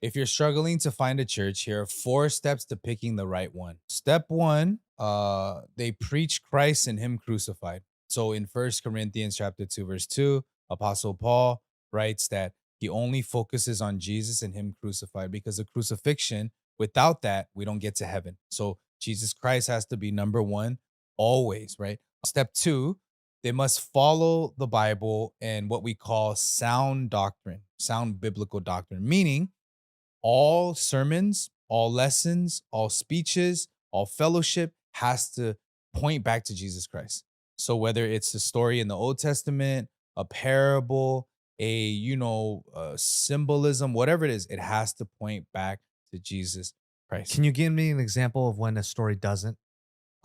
If you're struggling to find a church, here are 4 steps to picking the right one. Step one, they preach Christ and Him crucified. So in First Corinthians chapter 2, verse 2, Apostle Paul writes that he only focuses on Jesus and Him crucified because the crucifixion, without that, we don't get to heaven. So Jesus Christ has to be number one always, right? Step two, they must follow the Bible and what we call sound doctrine, sound biblical doctrine, meaning all sermons, all lessons, all speeches, all fellowship has to point back to Jesus Christ. So whether it's a story in the Old Testament, a parable, symbolism, whatever it is, it has to point back to Jesus Christ. Can you give me an example of when a story doesn't?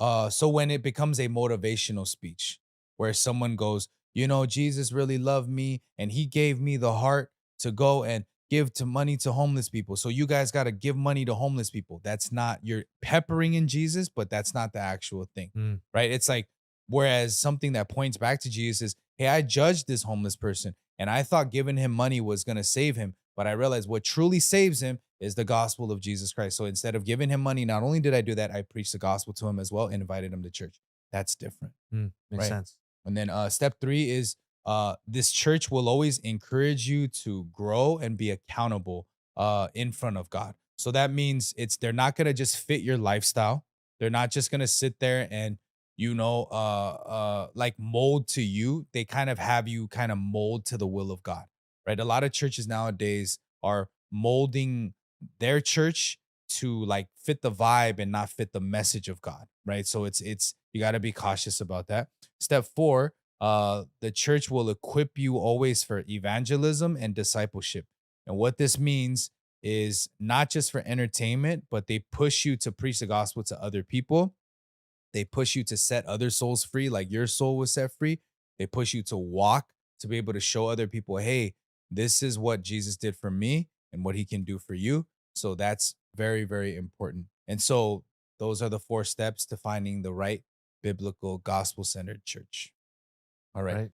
So when it becomes a motivational speech where someone goes, Jesus really loved me and he gave me the heart to go and give to money to homeless people. So you guys got to give money to homeless people. That's not, you're peppering in Jesus, but that's not the actual thing, Mm, right? It's like, whereas something that points back to Jesus is, hey, I judged this homeless person and I thought giving him money was going to save him. But I realized what truly saves him is the gospel of Jesus Christ. So instead of giving him money, not only did I do that, I preached the gospel to him as well and invited him to church. That's different, makes right? sense. And then step three is this church will always encourage you to grow and be accountable in front of God. So that means they're not gonna just fit your lifestyle. They're not just gonna sit there and like mold to you. They kind of have you kind of mold to the will of God, right? A lot of churches nowadays are molding their church to like fit the vibe and not fit the message of God, right? So it's you got to be cautious about that. Step four, the church will equip you always for evangelism and discipleship. And what this means is not just for entertainment, but they push you to preach the gospel to other people. They push you to set other souls free, like your soul was set free. They push you to walk to be able to show other people, hey, this is what Jesus did for me and what he can do for you. So that's very, very important. And so those are the 4 steps to finding the right biblical gospel centered church. All right. Right.